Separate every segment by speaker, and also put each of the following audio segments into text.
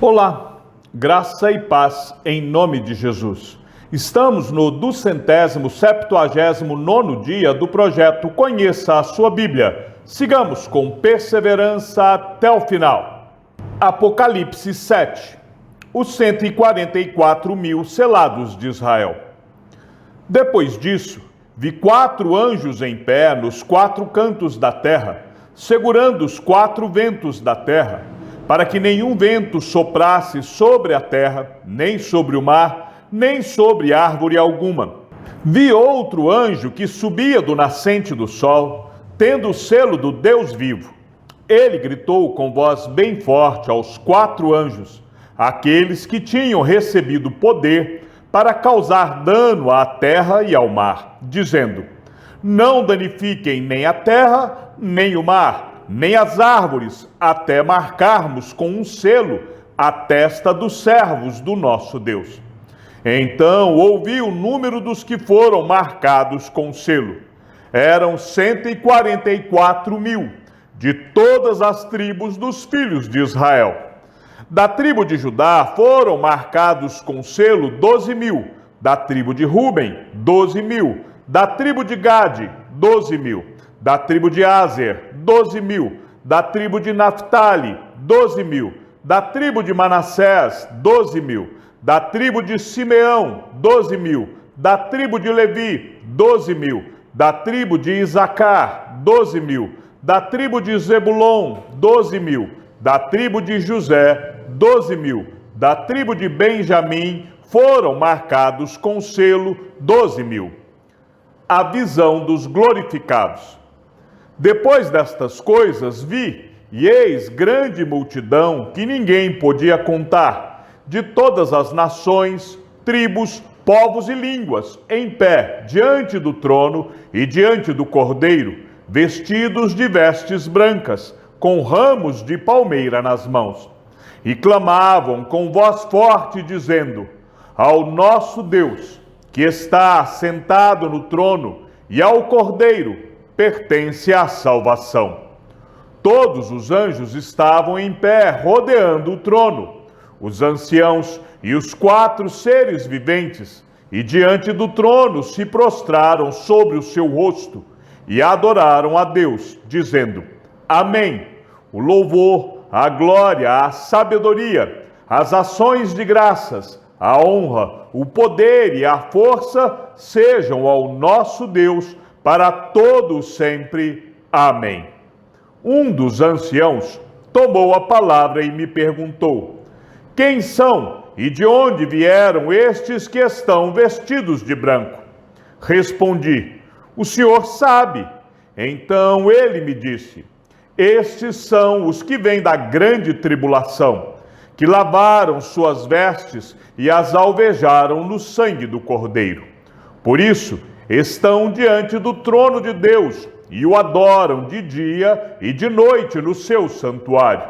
Speaker 1: Olá, graça e paz em nome de Jesus. Estamos no 279º dia do projeto Conheça a Sua Bíblia. Sigamos com perseverança até o final. Apocalipse 7. Os 144 mil selados de Israel. Depois disso, vi 4 anjos em pé nos 4 cantos da terra, segurando os 4 ventos da terra, para que nenhum vento soprasse sobre a terra, nem sobre o mar, nem sobre árvore alguma. Vi outro anjo que subia do nascente do sol, tendo o selo do Deus vivo. Ele gritou com voz bem forte aos 4 anjos, aqueles que tinham recebido poder para causar dano à terra e ao mar, dizendo: não danifiquem nem a terra, nem o mar, nem as árvores, até marcarmos com um selo a testa dos servos do nosso Deus. Então ouvi o número dos que foram marcados com selo. Eram 144 mil, de todas as tribos dos filhos de Israel. Da tribo de Judá foram marcados com selo 12 mil, da tribo de Ruben, 12 mil, da tribo de Gade, 12 mil, da tribo de Aser, 12 mil, da tribo de Naphtali, 12 mil, da tribo de Manassés, 12 mil, da tribo de Simeão, 12 mil, da tribo de Levi, 12 mil, da tribo de Isacar, 12 mil, da tribo de Zebulon, 12 mil, da tribo de José, 12 mil, da tribo de Benjamim foram marcados com selo 12 mil. A visão dos glorificados. Depois destas coisas vi, e eis grande multidão que ninguém podia contar, de todas as nações, tribos, povos e línguas, em pé, diante do trono e diante do Cordeiro, vestidos de vestes brancas, com ramos de palmeira nas mãos. E clamavam com voz forte, dizendo: ao nosso Deus, que está sentado no trono, e ao Cordeiro, pertence a salvação. Todos os anjos estavam em pé, rodeando o trono, os anciãos e os 4 seres viventes, e diante do trono se prostraram sobre o seu rosto, e adoraram a Deus, dizendo: Amém. O louvor, a glória, a sabedoria, as ações de graças, a honra, o poder e a força sejam ao nosso Deus para todos sempre. Amém. Um dos anciãos tomou a palavra e me perguntou: quem são e de onde vieram estes que estão vestidos de branco? Respondi: o Senhor sabe. Então ele me disse: estes são os que vêm da grande tribulação, que lavaram suas vestes e as alvejaram no sangue do Cordeiro. Por isso, estão diante do trono de Deus e o adoram de dia e de noite no seu santuário.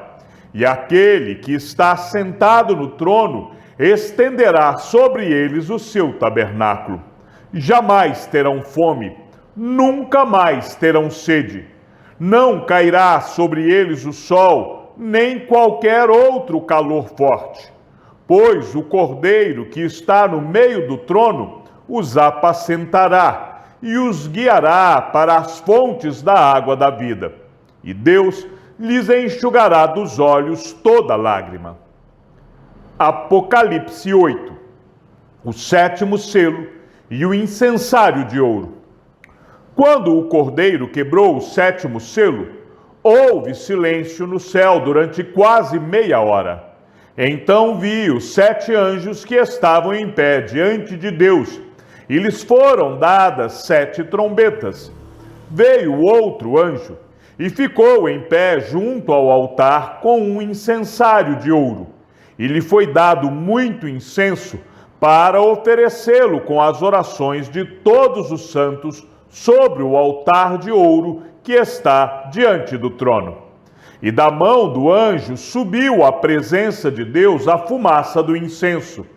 Speaker 1: E aquele que está sentado no trono estenderá sobre eles o seu tabernáculo. Jamais terão fome, nunca mais terão sede. Não cairá sobre eles o sol, nem qualquer outro calor forte, pois o Cordeiro que está no meio do trono os apacentará e os guiará para as fontes da água da vida, e Deus lhes enxugará dos olhos toda lágrima. Apocalipse 8. O 7º selo e o incensário de ouro. Quando o Cordeiro quebrou o 7º selo, houve silêncio no céu durante quase meia hora. Então vi os 7 anjos que estavam em pé diante de Deus, e lhes foram dadas 7 trombetas. Veio outro anjo, e ficou em pé junto ao altar com um incensário de ouro, e lhe foi dado muito incenso para oferecê-lo com as orações de todos os santos sobre o altar de ouro que está diante do trono. E da mão do anjo subiu à presença de Deus a fumaça do incenso,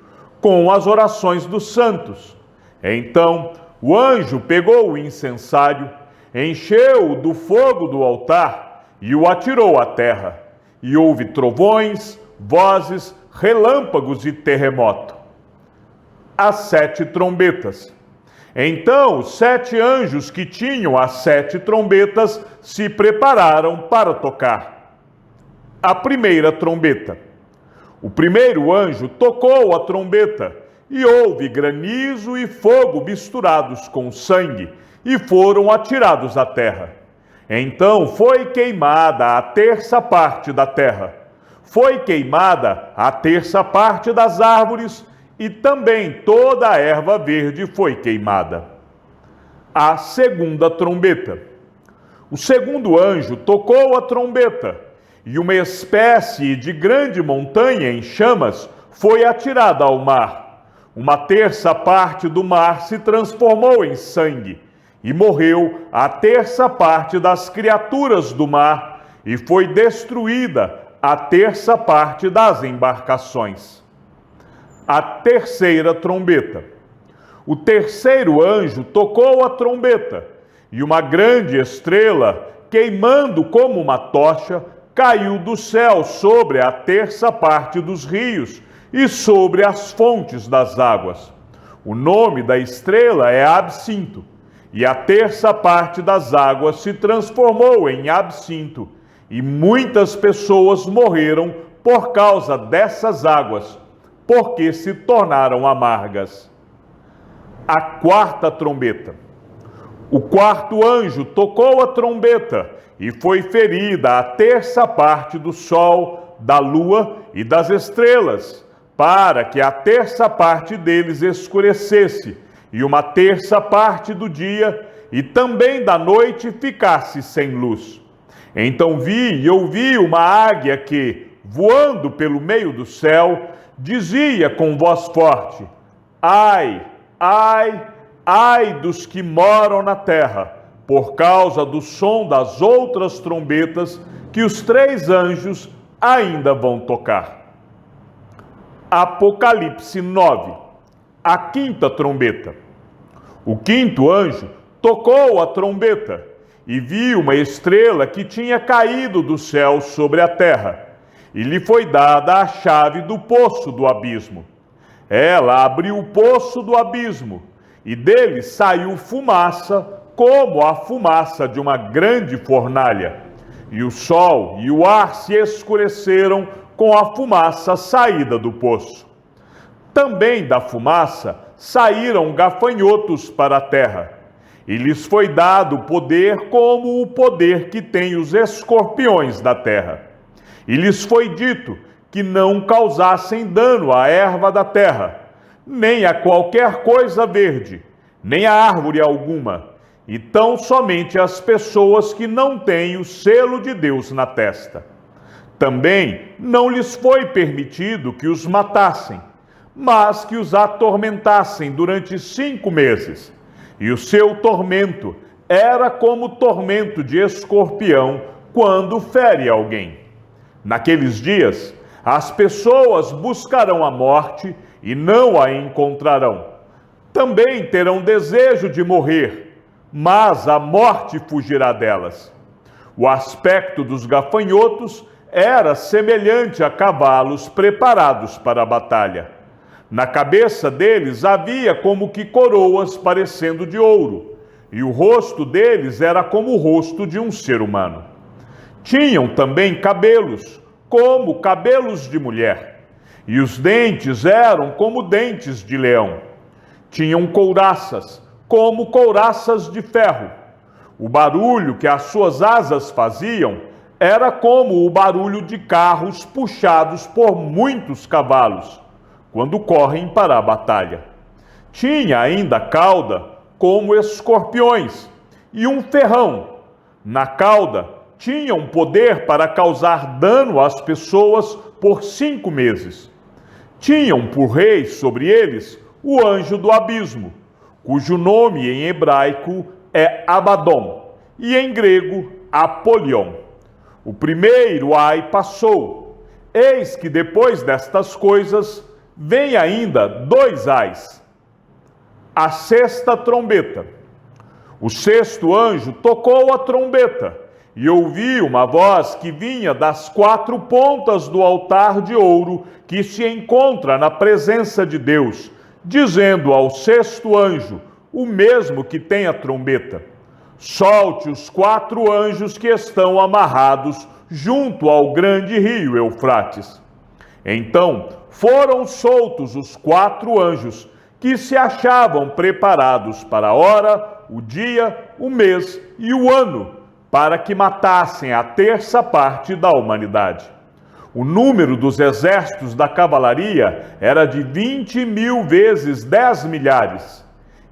Speaker 1: com as orações dos santos. Então o anjo pegou o incensário, encheu-o do fogo do altar e o atirou à terra. E houve trovões, vozes, relâmpagos e terremoto. As 7 trombetas. Então os 7 anjos que tinham as 7 trombetas se prepararam para tocar. A primeira trombeta. O primeiro anjo tocou a trombeta, e houve granizo e fogo misturados com sangue, e foram atirados à terra. Então foi queimada a terça parte da terra. Foi queimada a terça parte das árvores, e também toda a erva verde foi queimada. A segunda trombeta. O segundo anjo tocou a trombeta, e uma espécie de grande montanha em chamas foi atirada ao mar. Uma terça parte do mar se transformou em sangue, e morreu a terça parte das criaturas do mar, e foi destruída a terça parte das embarcações. A terceira trombeta. O terceiro anjo tocou a trombeta, e uma grande estrela, queimando como uma tocha, caiu do céu sobre a terça parte dos rios e sobre as fontes das águas. O nome da estrela é Absinto, e a terça parte das águas se transformou em absinto, e muitas pessoas morreram por causa dessas águas, porque se tornaram amargas. A quarta trombeta. O quarto anjo tocou a trombeta, e foi ferida a terça parte do sol, da lua e das estrelas, para que a terça parte deles escurecesse, e uma terça parte do dia e também da noite ficasse sem luz. Então vi e ouvi uma águia que, voando pelo meio do céu, dizia com voz forte: Ai, ai, ai dos que moram na terra, por causa do som das outras trombetas que os 3 anjos ainda vão tocar. Apocalipse 9. A quinta trombeta. O quinto anjo tocou a trombeta, e viu uma estrela que tinha caído do céu sobre a terra, e lhe foi dada a chave do poço do abismo. Ela abriu o poço do abismo, e dele saiu fumaça, como a fumaça de uma grande fornalha. E o sol e o ar se escureceram com a fumaça saída do poço. Também da fumaça saíram gafanhotos para a terra, e lhes foi dado poder como o poder que tem os escorpiões da terra. E lhes foi dito que não causassem dano à erva da terra, nem a qualquer coisa verde, nem a árvore alguma, e tão somente as pessoas que não têm o selo de Deus na testa. Também não lhes foi permitido que os matassem, mas que os atormentassem durante 5 meses. E o seu tormento era como o tormento de escorpião quando fere alguém. Naqueles dias, as pessoas buscarão a morte e não a encontrarão. Também terão desejo de morrer, mas a morte fugirá delas. O aspecto dos gafanhotos era semelhante a cavalos preparados para a batalha. Na cabeça deles havia como que coroas parecendo de ouro, e o rosto deles era como o rosto de um ser humano. Tinham também cabelos, como cabelos de mulher, e os dentes eram como dentes de leão. Tinham couraças, como couraças de ferro. O barulho que as suas asas faziam era como o barulho de carros puxados por muitos cavalos, quando correm para a batalha. Tinha ainda cauda como escorpiões e um ferrão. Na cauda tinham poder para causar dano às pessoas por 5 meses. Tinham por rei sobre eles o anjo do abismo, cujo nome em hebraico é Abaddon e em grego Apolion. O primeiro ai passou. Eis que depois destas coisas vem ainda 2 ais. A sexta trombeta. O sexto anjo tocou a trombeta, e ouvi uma voz que vinha das 4 pontas do altar de ouro que se encontra na presença de Deus, dizendo ao 6º anjo, o mesmo que tem a trombeta: solte os 4 anjos que estão amarrados junto ao grande rio Eufrates. Então foram soltos os 4 anjos que se achavam preparados para a hora, o dia, o mês e o ano, para que matassem a 1/3 parte da humanidade. O número dos exércitos da cavalaria era de 20.000 vezes 10 milhares.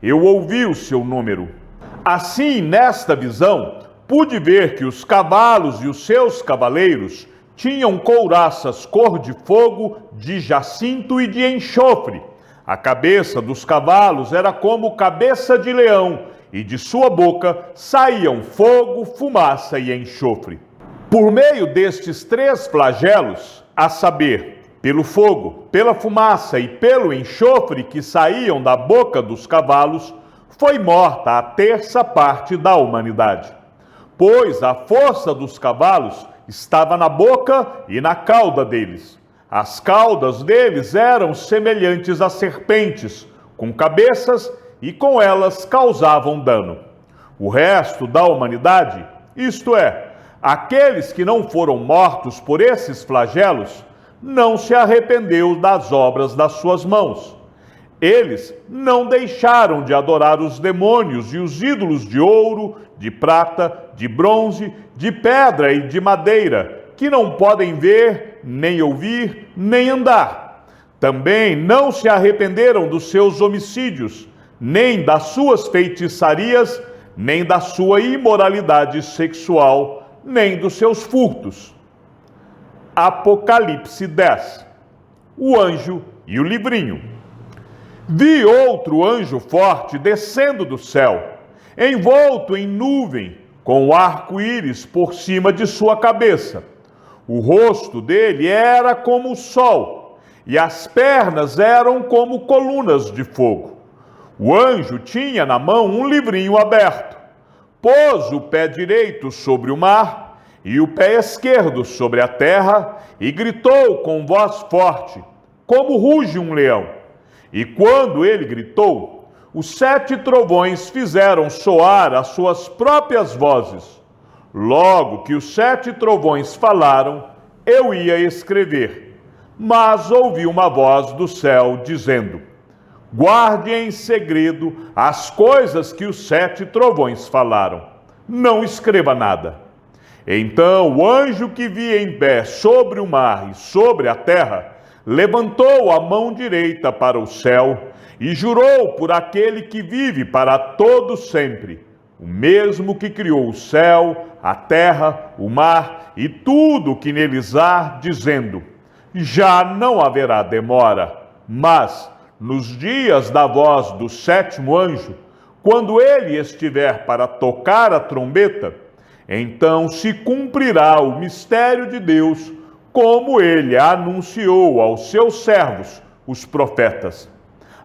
Speaker 1: Eu ouvi o seu número. Assim, nesta visão, pude ver que os cavalos e os seus cavaleiros tinham couraças cor de fogo, de jacinto e de enxofre. A cabeça dos cavalos era como cabeça de leão, e de sua boca saíam fogo, fumaça e enxofre. Por meio destes 3 flagelos, a saber, pelo fogo, pela fumaça e pelo enxofre que saíam da boca dos cavalos, foi morta a 1/3 parte da humanidade. Pois a força dos cavalos estava na boca e na cauda deles. As caudas deles eram semelhantes a serpentes, com cabeças, e com elas causavam dano. O resto da humanidade, isto é, aqueles que não foram mortos por esses flagelos, não se arrependeu das obras das suas mãos. Eles não deixaram de adorar os demônios e os ídolos de ouro, de prata, de bronze, de pedra e de madeira, que não podem ver, nem ouvir, nem andar. Também não se arrependeram dos seus homicídios, nem das suas feitiçarias, nem da sua imoralidade sexual, nem dos seus furtos. Apocalipse 10. O anjo e o livrinho. Vi outro anjo forte descendo do céu, envolto em nuvem, com o arco-íris por cima de sua cabeça. O rosto dele era como o sol, e as pernas eram como colunas de fogo. O anjo tinha na mão um livrinho aberto. Pôs o pé direito sobre o mar e o pé esquerdo sobre a terra e gritou com voz forte, como ruge um leão. E quando ele gritou, os 7 trovões fizeram soar as suas próprias vozes. Logo que os 7 trovões falaram, eu ia escrever, mas ouvi uma voz do céu dizendo: guarde em segredo as coisas que os 7 trovões falaram. Não escreva nada. Então o anjo que vi em pé sobre o mar e sobre a terra levantou a mão direita para o céu e jurou por aquele que vive para todo sempre, o mesmo que criou o céu, a terra, o mar e tudo o que neles há, dizendo: já não haverá demora, mas nos dias da voz do 7º anjo, quando ele estiver para tocar a trombeta, então se cumprirá o mistério de Deus, como ele anunciou aos seus servos, os profetas.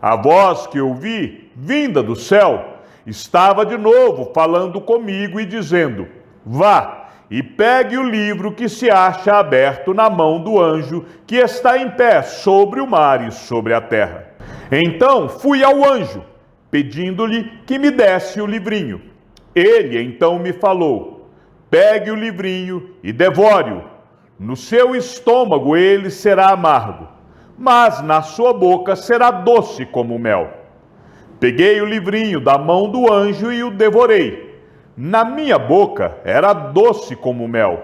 Speaker 1: A voz que ouvi, vinda do céu, estava de novo falando comigo e dizendo: vá e pegue o livro que se acha aberto na mão do anjo que está em pé sobre o mar e sobre a terra. Então fui ao anjo, pedindo-lhe que me desse o livrinho. Ele então me falou: pegue o livrinho e devore-o. No seu estômago ele será amargo, mas na sua boca será doce como mel. Peguei o livrinho da mão do anjo e o devorei. Na minha boca era doce como mel.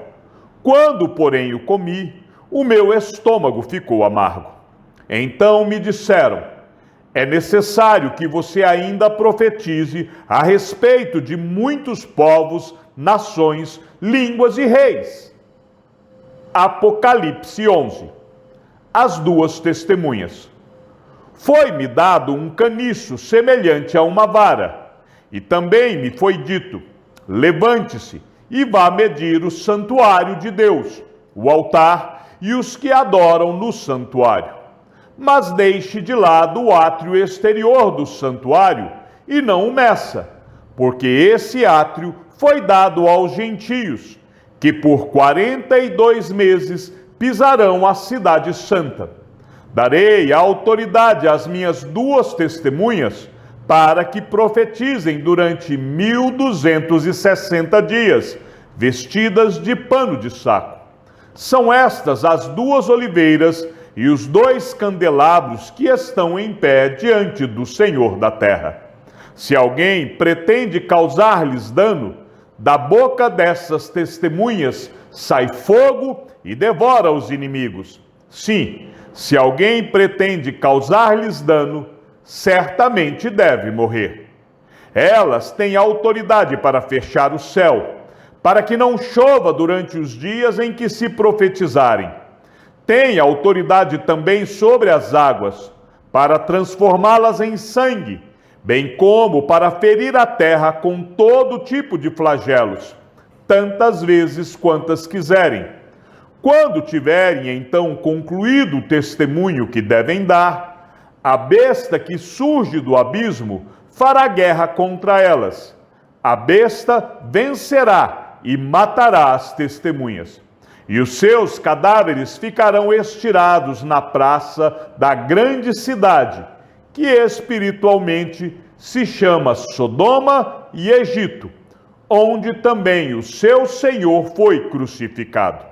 Speaker 1: Quando, porém, o comi, o meu estômago ficou amargo. Então me disseram: é necessário que você ainda profetize a respeito de muitos povos, nações, línguas e reis. Apocalipse 11. As 2 testemunhas. Foi-me dado um caniço semelhante a uma vara, e também me foi dito: levante-se e vá medir o santuário de Deus, o altar e os que adoram no santuário. Mas deixe de lado o átrio exterior do santuário e não o meça, porque esse átrio foi dado aos gentios, que por 42 meses pisarão a cidade santa. Darei a autoridade às minhas 2 testemunhas, para que profetizem durante 1260 dias, vestidas de pano de saco. São estas as 2 oliveiras e os 2 candelabros que estão em pé diante do Senhor da terra. Se alguém pretende causar-lhes dano, da boca dessas testemunhas sai fogo e devora os inimigos. Sim, se alguém pretende causar-lhes dano, certamente deve morrer. Elas têm autoridade para fechar o céu, para que não chova durante os dias em que se profetizarem. Têm autoridade também sobre as águas, para transformá-las em sangue, bem como para ferir a terra com todo tipo de flagelos, tantas vezes quantas quiserem. Quando tiverem então concluído o testemunho que devem dar, a besta que surge do abismo fará guerra contra elas. A besta vencerá e matará as testemunhas. E os seus cadáveres ficarão estirados na praça da grande cidade, que espiritualmente se chama Sodoma e Egito, onde também o seu Senhor foi crucificado.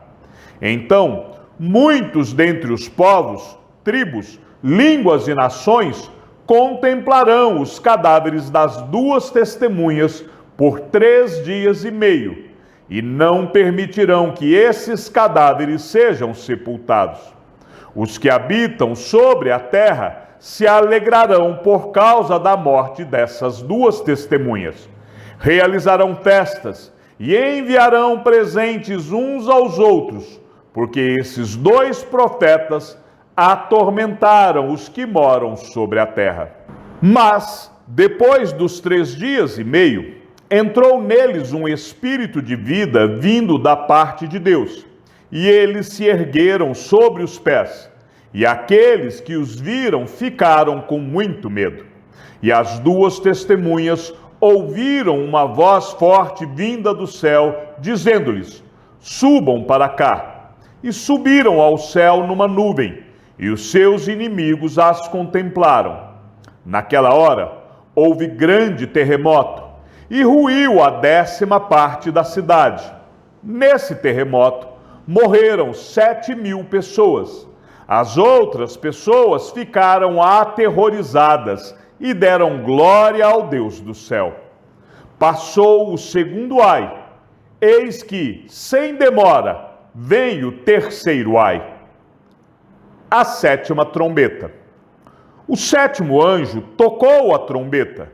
Speaker 1: Então, muitos dentre os povos, tribos, línguas e nações contemplarão os cadáveres das 2 testemunhas por 3 dias e meio, e não permitirão que esses cadáveres sejam sepultados. Os que habitam sobre a terra se alegrarão por causa da morte dessas 2 testemunhas. Realizarão festas e enviarão presentes uns aos outros, porque esses 2 profetas atormentaram os que moram sobre a terra. Mas, depois dos 3 dias e meio, entrou neles um espírito de vida vindo da parte de Deus, e eles se ergueram sobre os pés, e aqueles que os viram ficaram com muito medo. E as 2 testemunhas ouviram uma voz forte vinda do céu, dizendo-lhes: subam para cá. E subiram ao céu numa nuvem, e os seus inimigos as contemplaram. Naquela hora, houve grande terremoto, e ruiu a 10ª parte da cidade. Nesse terremoto, morreram 7.000 pessoas. As outras pessoas ficaram aterrorizadas e deram glória ao Deus do céu. Passou o 2º ai. Eis que, sem demora, vem o 3º ai. A 7ª trombeta. O 7º anjo tocou a trombeta,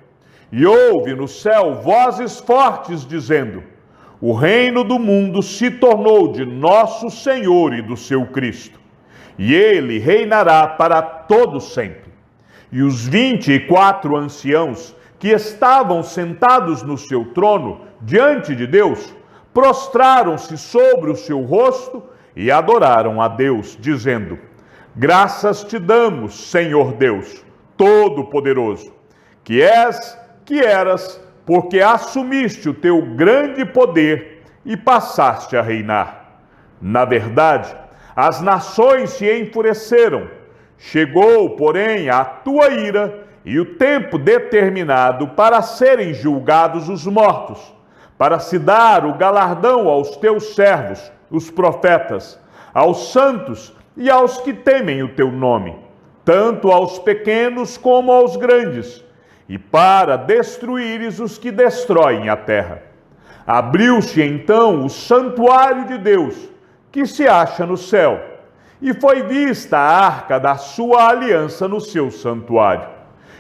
Speaker 1: e houve no céu vozes fortes dizendo: o reino do mundo se tornou de nosso Senhor e do seu Cristo, e ele reinará para todo sempre. E os 24 anciãos que estavam sentados no seu trono diante de Deus, prostraram-se sobre o seu rosto e adoraram a Deus, dizendo: graças te damos, Senhor Deus, Todo-Poderoso, que és, que eras, porque assumiste o teu grande poder e passaste a reinar. Na verdade, as nações se enfureceram. Chegou, porém, a tua ira e o tempo determinado para serem julgados os mortos, para se dar o galardão aos teus servos, os profetas, aos santos e aos que temem o teu nome, tanto aos pequenos como aos grandes, e para destruíres os que destroem a terra. Abriu-se então o santuário de Deus, que se acha no céu, e foi vista a arca da sua aliança no seu santuário.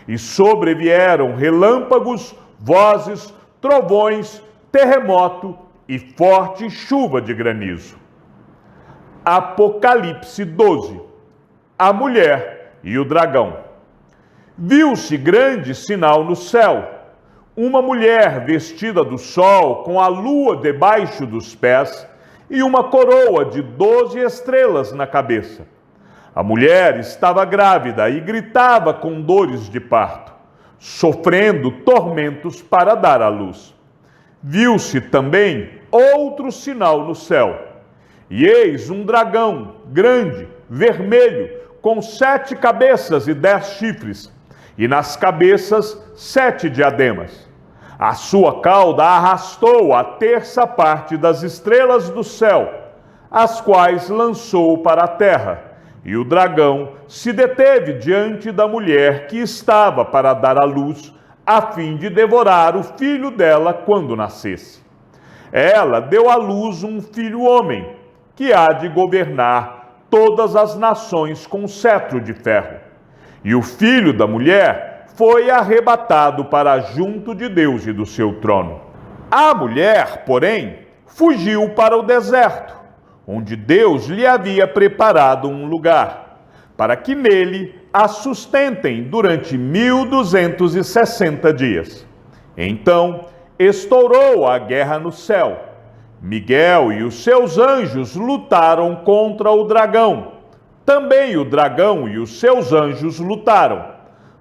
Speaker 1: E sobrevieram relâmpagos, vozes, trovões, terremoto e forte chuva de granizo. Apocalipse 12. A mulher e o dragão. Viu-se grande sinal no céu, uma mulher vestida do sol, com a lua debaixo dos pés e uma coroa de 12 estrelas na cabeça. A mulher estava grávida e gritava com dores de parto, sofrendo tormentos para dar à luz. Viu-se também outro sinal no céu. E eis um dragão grande, vermelho, com 7 cabeças e 10 chifres, e nas cabeças 7 diademas. A sua cauda arrastou a 1/3 das estrelas do céu, as quais lançou para a terra. E o dragão se deteve diante da mulher que estava para dar à luz, a fim de devorar o filho dela quando nascesse. Ela deu à luz um filho homem, que há de governar todas as nações com cetro de ferro. E o filho da mulher foi arrebatado para junto de Deus e do seu trono. A mulher, porém, fugiu para o deserto, onde Deus lhe havia preparado um lugar, para que nele a sustentem durante 1260 dias. Então estourou a guerra no céu. Miguel e os seus anjos lutaram contra o dragão. Também o dragão e os seus anjos lutaram,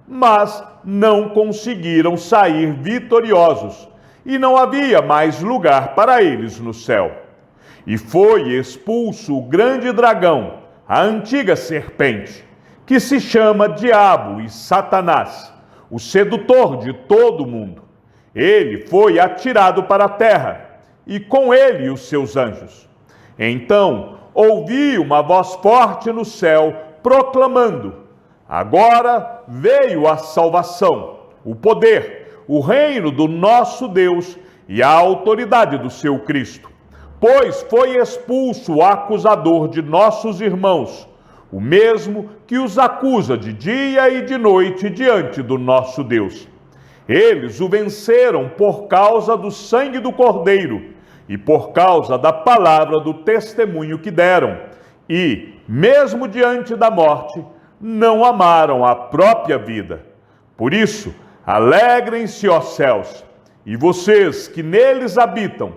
Speaker 1: mas não conseguiram sair vitoriosos, e não havia mais lugar para eles no céu. E foi expulso o grande dragão, a antiga serpente, que se chama Diabo e Satanás, o sedutor de todo mundo. Ele foi atirado para a terra, e com ele os seus anjos. Então ouvi uma voz forte no céu, proclamando: agora veio a salvação, o poder, o reino do nosso Deus e a autoridade do seu Cristo. Pois foi expulso o acusador de nossos irmãos, o mesmo que os acusa de dia e de noite diante do nosso Deus. Eles o venceram por causa do sangue do Cordeiro e por causa da palavra do testemunho que deram, e, mesmo diante da morte, não amaram a própria vida. Por isso, alegrem-se, ó céus, e vocês que neles habitam.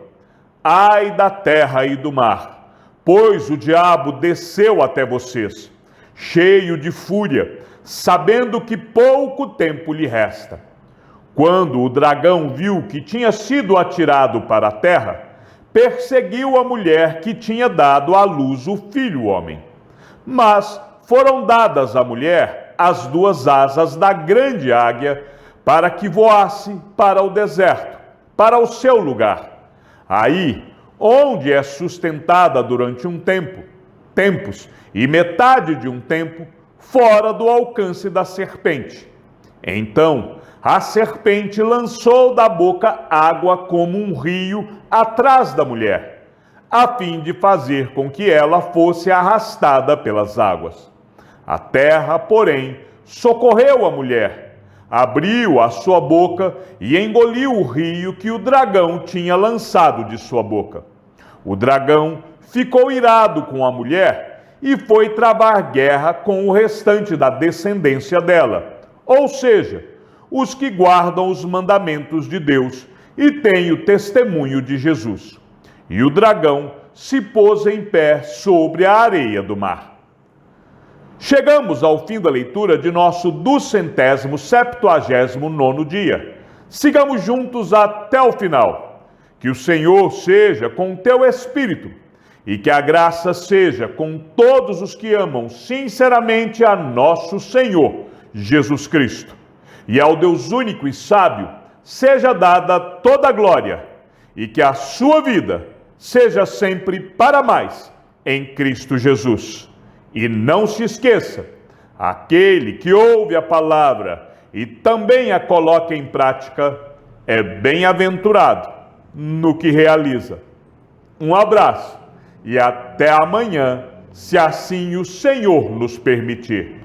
Speaker 1: Ai da terra e do mar, pois o diabo desceu até vocês, cheio de fúria, sabendo que pouco tempo lhe resta. Quando o dragão viu que tinha sido atirado para a terra, perseguiu a mulher que tinha dado à luz o filho homem. Mas foram dadas à mulher as 2 asas da grande águia, para que voasse para o deserto, para o seu lugar. Aí, onde é sustentada durante um tempos e metade de um tempo, fora do alcance da serpente. Então, a serpente lançou da boca água como um rio atrás da mulher, a fim de fazer com que ela fosse arrastada pelas águas. A terra, porém, socorreu a mulher, abriu a sua boca e engoliu o rio que o dragão tinha lançado de sua boca. O dragão ficou irado com a mulher e foi travar guerra com o restante da descendência dela, ou seja, os que guardam os mandamentos de Deus e têm o testemunho de Jesus. E o dragão se pôs em pé sobre a areia do mar. Chegamos ao fim da leitura de nosso 279º dia. Sigamos juntos até o final. Que o Senhor seja com teu espírito e que a graça seja com todos os que amam sinceramente a nosso Senhor Jesus Cristo. E ao Deus único e sábio seja dada toda a glória e que a sua vida seja sempre para mais em Cristo Jesus. E não se esqueça, aquele que ouve a palavra e também a coloca em prática é bem-aventurado no que realiza. Um abraço e até amanhã, se assim o Senhor nos permitir.